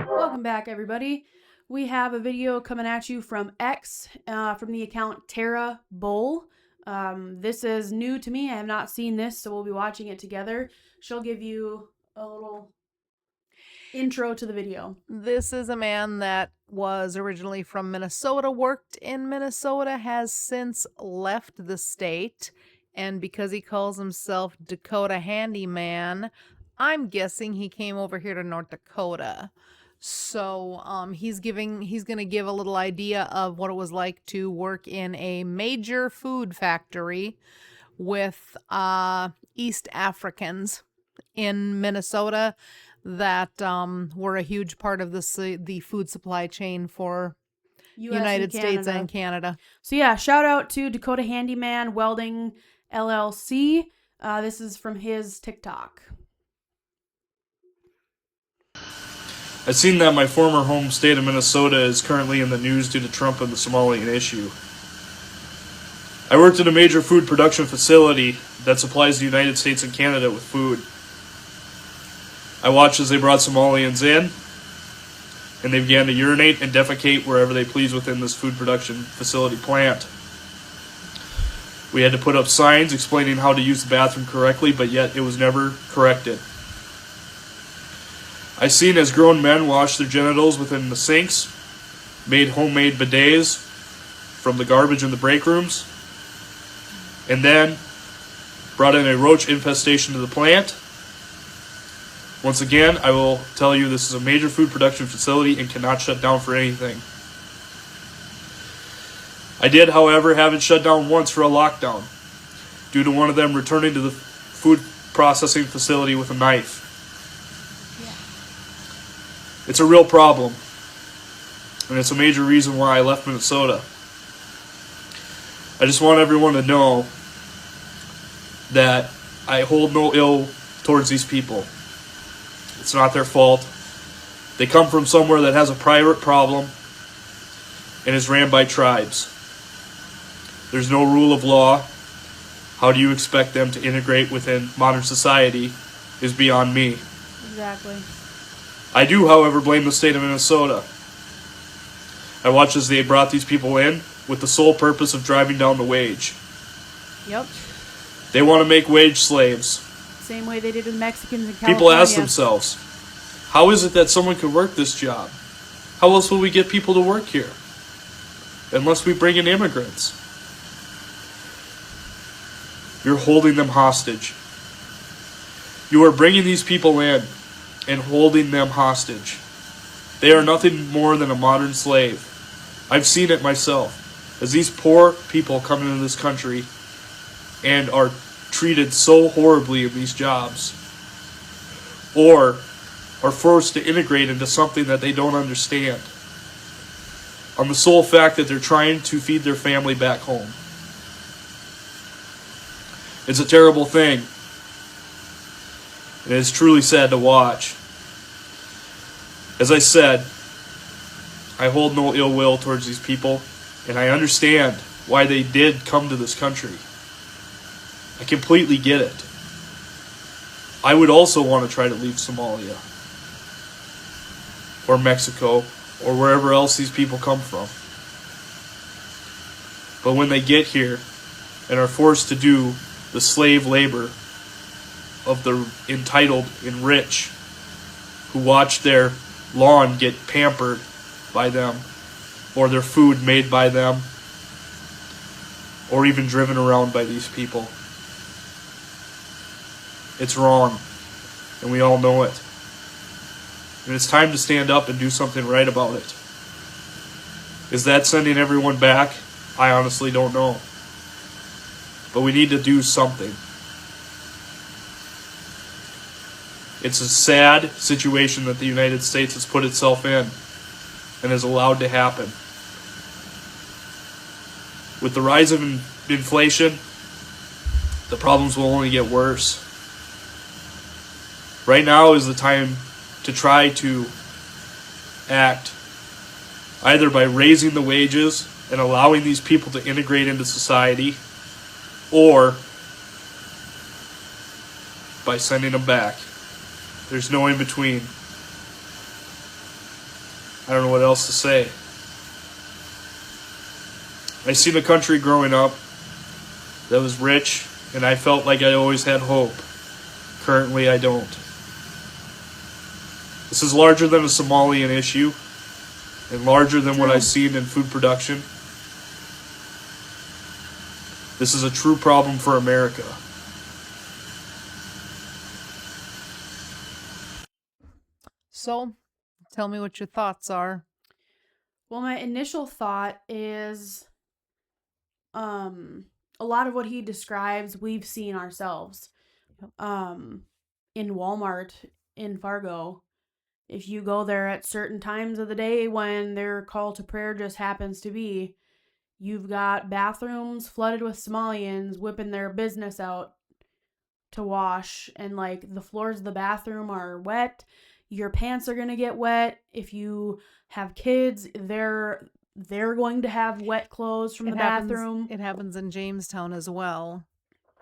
Welcome back, everybody. We have a video coming at you from X, from the account TaraBull. This is new to me. I have not seen this, so we'll be watching it together. She'll give you a little intro to the video. This is a man that was originally from Minnesota, worked in Minnesota, has since left the state, and because he calls himself Dakota Handyman, I'm guessing he came over here to North Dakota. So he's going to give a little idea of what it was like to work in a major food factory with East Africans in Minnesota that were a huge part of the food supply chain for United States and Canada. So yeah, shout out to Dakota Handyman Welding LLC. This is from his TikTok. I've seen that my former home state of Minnesota is currently in the news due to Trump and the Somalian issue. I worked in a major food production facility that supplies the United States and Canada with food. I watched as they brought Somalians in, and they began to urinate and defecate wherever they pleased within this food production facility plant. We had to put up signs explaining how to use the bathroom correctly, but yet it was never corrected. I seen as grown men wash their genitals within the sinks, made homemade bidets from the garbage in the break rooms, and then brought in a roach infestation to the plant. Once again, I will tell you this is a major food production facility and cannot shut down for anything. I did, however, have it shut down once for a lockdown, due to one of them returning to the food processing facility with a knife. It's a real problem, and it's a major reason why I left Minnesota. I just want everyone to know that I hold no ill towards these people. It's not their fault. They come from somewhere that has a private problem and is ran by tribes. There's no rule of law. How do you expect them to integrate within modern society is beyond me. Exactly. I do, however, blame the state of Minnesota. I watched as they brought these people in with the sole purpose of driving down the wage. Yep. They want to make wage slaves. Same way they did with Mexicans in California. People ask themselves, how is it that someone could work this job? How else will we get people to work here? Unless we bring in immigrants. You're holding them hostage. You are bringing these people in and holding them hostage. They are nothing more than a modern slave. I've seen it myself. As these poor people come into this country and are treated so horribly in these jobs, or are forced to integrate into something that they don't understand, on the sole fact that they're trying to feed their family back home. It's a terrible thing. And it's truly sad to watch. As I said, I hold no ill will towards these people, and I understand why they did come to this country. I completely get it. I would also want to try to leave Somalia, or Mexico, or wherever else these people come from. But when they get here and are forced to do the slave labor of the entitled and rich, who watch their lawn get pampered by them, or their food made by them, or even driven around by these people. It's wrong, and we all know it. And it's time to stand up and do something right about it. Is that sending everyone back? I honestly don't know. But we need to do something. It's a sad situation that the United States has put itself in and has allowed to happen. With the rise of inflation, the problems will only get worse. Right now is the time to try to act either by raising the wages and allowing these people to integrate into society, or by sending them back. There's no in between. I don't know what else to say. I seen a country growing up that was rich, and I felt like I always had hope. Currently, I don't. This is larger than a Somalian issue, and larger than what I've seen in food production. This is a true problem for America. So, tell me what your thoughts are. Well, my initial thought is a lot of what he describes we've seen ourselves. In Walmart in Fargo, if you go there at certain times of the day when their call to prayer just happens to be, you've got bathrooms flooded with Somalians whipping their business out to wash, and like the floors of the bathroom are wet. Your pants are going to get wet. If you have kids, they're going to have wet clothes from the bathroom. It happens in Jamestown as well.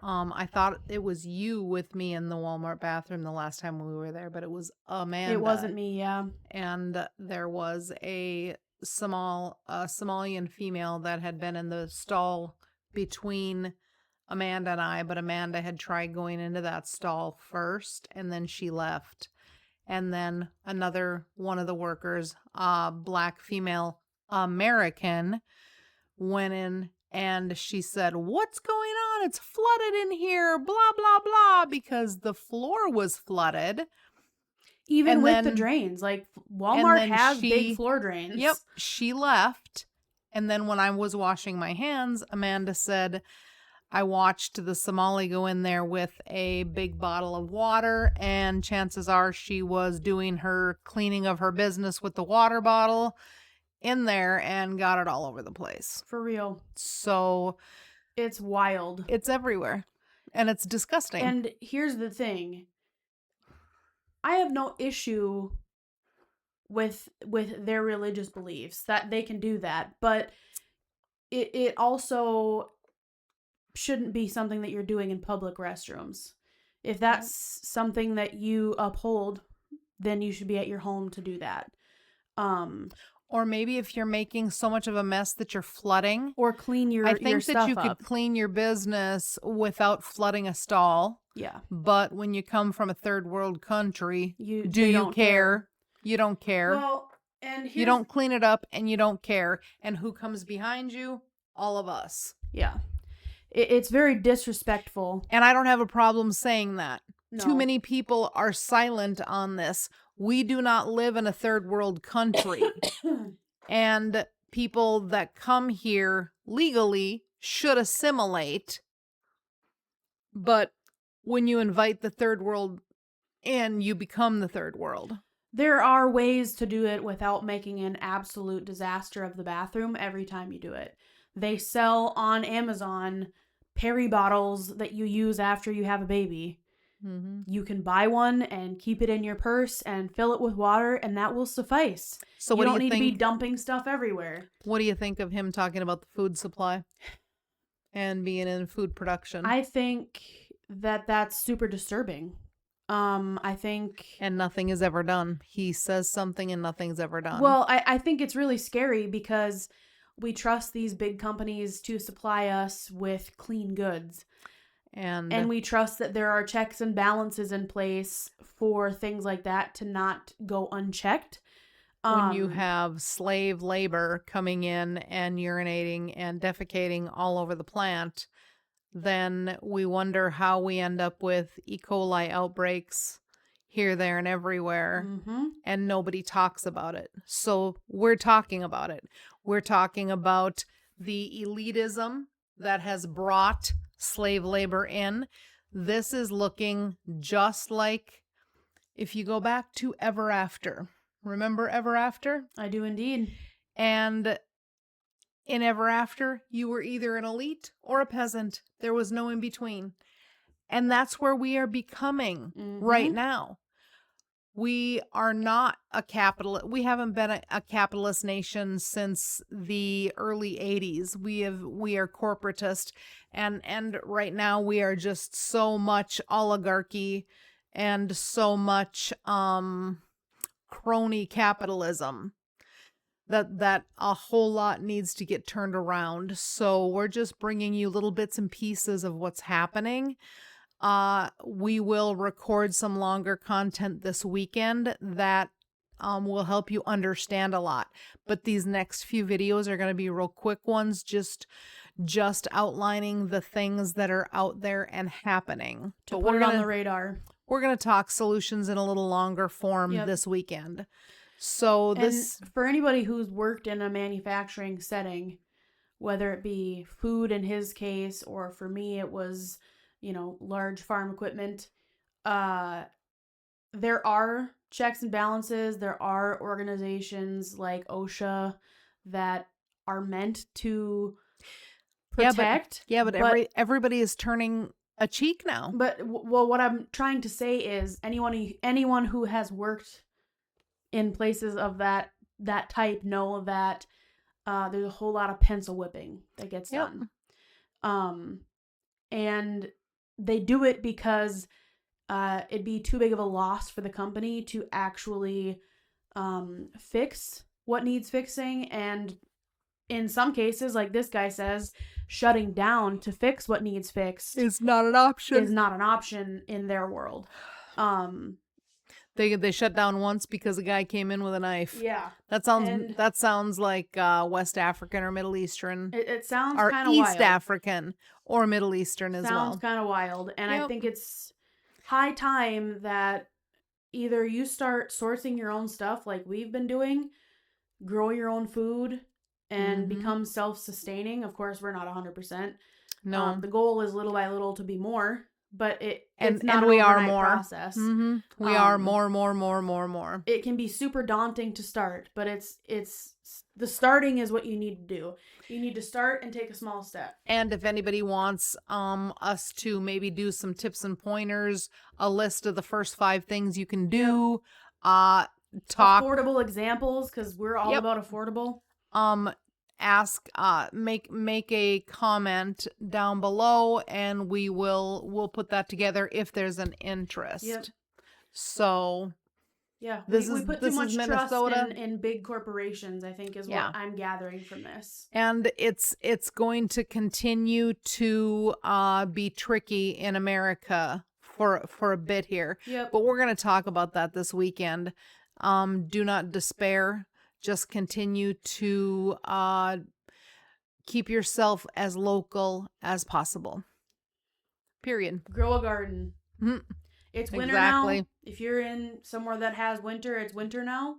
I thought it was you with me in the Walmart bathroom the last time we were there, but it was Amanda. It wasn't me, yeah. And there was a Somalian female that had been in the stall between Amanda and I, but Amanda had tried going into that stall first, and then she left. And then another one of the workers, black female American, went in and she said, "What's going on? It's flooded in here, blah, blah, blah," because the floor was flooded. Even with the drains. Like, Walmart has big floor drains. Yep. She left. And then when I was washing my hands, Amanda said, I watched the Somali go in there with a big bottle of water, and chances are she was doing her cleaning of her business with the water bottle in there and got it all over the place. For real. So it's wild. It's everywhere. And it's disgusting. And here's the thing. I have no issue with their religious beliefs, that they can do that, but it also shouldn't be something that you're doing in public restrooms. If that's something that you uphold, then you should be at your home to do that. Or maybe if you're making so much of a mess that you're flooding, or clean your stuff up. I think that you could clean your business without flooding a stall. Yeah. But when you come from a third world country, do you care? You don't care. Well, and you don't clean it up, and you don't care. And who comes behind you? All of us. Yeah. It's very disrespectful. And I don't have a problem saying that. No. Too many people are silent on this. We do not live in a third world country. And people that come here legally should assimilate. But when you invite the third world in, you become the third world. There are ways to do it without making an absolute disaster of the bathroom every time you do it. They sell on Amazon Perry bottles that you use after you have a baby. Mm-hmm. You can buy one and keep it in your purse and fill it with water, and that will suffice. So you don't need to be dumping stuff everywhere. What do you think of him talking about the food supply and being in food production? I think that that's super disturbing. I think... And nothing is ever done. He says something and nothing's ever done. Well, I think it's really scary because we trust these big companies to supply us with clean goods. And we trust that there are checks and balances in place for things like that to not go unchecked. When you have slave labor coming in and urinating and defecating all over the plant, then we wonder how we end up with E. coli outbreaks here, there, and everywhere. Mm-hmm. And nobody talks about it. So we're talking about it. We're talking about the elitism that has brought slave labor in. This is looking just like if you go back to Ever After. Remember Ever After? I do indeed. And in Ever After, you were either an elite or a peasant. There was no in between. And that's where we are becoming right now. We are not a capitalist. We haven't been a capitalist nation since the early 80s. We are corporatist, and right now we are just so much oligarchy and so much crony capitalism that a whole lot needs to get turned around. So we're just bringing you little bits and pieces of what's happening. We will record some longer content this weekend that will help you understand a lot. But these next few videos are going to be real quick ones, just outlining the things that are out there and happening. To But put it on the radar. We're going to talk solutions in a little longer form this weekend. So this, and for anybody who's worked in a manufacturing setting, whether it be food in his case, or for me it was, large farm equipment, there are checks and balances. There are organizations like OSHA that are meant to protect. But everybody is turning a cheek now. But what I'm trying to say is anyone who has worked in places of that type know that there's a whole lot of pencil whipping that gets done. And they do it because it'd be too big of a loss for the company to actually fix what needs fixing. And in some cases, like this guy says, shutting down to fix what needs fixed is not an option. Is not an option in their world. They shut down once because a guy came in with a knife. Yeah. That sounds like West African or Middle Eastern. It sounds kind of wild. East African or Middle Eastern as well. Sounds kind of wild. And I think it's high time that either you start sourcing your own stuff like we've been doing, grow your own food, and become self-sustaining. Of course, we're not 100%. No. The goal is little by little to be more, but it's and not we an are overnight more process. We are more. It can be super daunting to start, but it's the starting is what you need to do. You need to start and take a small step. And if anybody wants us to maybe do some tips and pointers, a list of the first 5 things you can do, talk affordable examples, because we're all about affordable. Make a comment down below, and we'll put that together if there's an interest. Yep. So yeah, we put too much trust in big corporations, I think, is what I'm gathering from this. And it's going to continue to be tricky in America for a bit here. Yep. But we're going to talk about that this weekend. Do not despair. Just continue to keep yourself as local as possible. Period. Grow a garden. Mm-hmm. It's winter now. If you're in somewhere that has winter, it's winter now.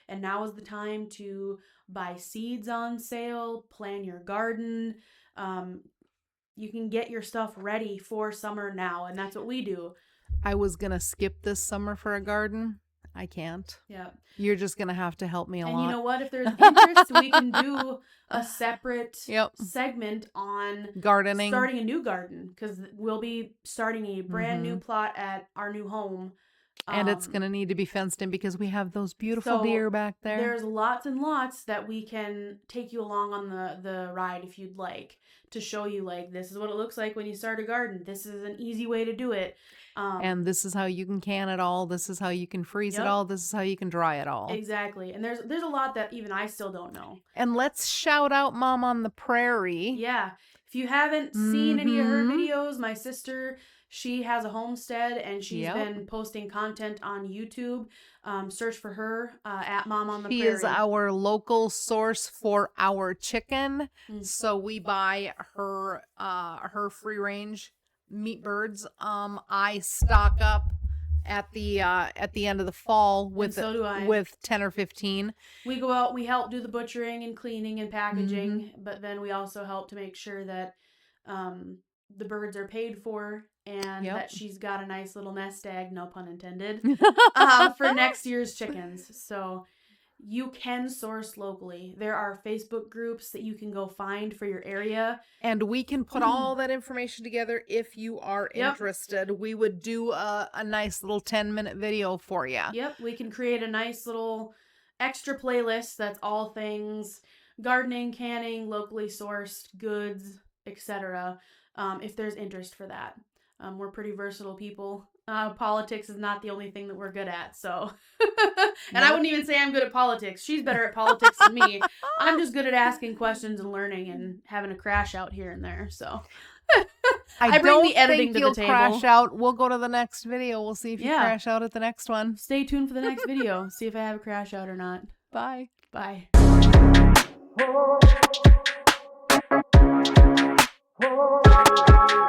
And now is the time to buy seeds on sale, plan your garden. You can get your stuff ready for summer now, and that's what we do. I was going to skip this summer for a garden. I can't. Yeah. You're just going to have to help me a lot. And you know what? If there's interest, we can do a separate segment on gardening. Starting a new garden, because we'll be starting a brand new plot at our new home. And it's going to need to be fenced in because we have those beautiful deer back there. There's lots and lots that we can take you along on the ride if you'd like, to show you, like, this is what it looks like when you start a garden. This is an easy way to do it. And this is how you can can it all. This is how you can freeze it all. This is how you can dry it all. Exactly. And there's a lot that even I still don't know. And let's shout out Mom on the Prairie. Yeah. If you haven't seen any of her videos, my sister, she has a homestead and she's been posting content on YouTube. Search for her at Mom on the Prairie. She is our local source for our chicken. So we buy her free range meat birds. I stock up at the end of the fall with so do I. With 10 or 15. We go out, we help do the butchering and cleaning and packaging, but then we also help to make sure that the birds are paid for and that she's got a nice little nest egg, no pun intended, for next year's chickens. So You can source locally. There are Facebook groups that you can go find for your area. And we can put all that information together if you are Yep. interested. We would do a nice little 10-minute video for you. Yep, we can create a nice little extra playlist that's all things gardening, canning, locally sourced goods, etc. If there's interest for that. We're pretty versatile people. Politics is not the only thing that we're good at, so. And I wouldn't even say I'm good at politics. She's better at politics than me. I'm just good at asking questions and learning and having a crash out here and there, so. I bring the editing to the table. Crash out. We'll go to the next video. We'll see if you Yeah. crash out at the next one. Stay tuned for the next video. See if I have a crash out or not. Bye. Bye. Oh.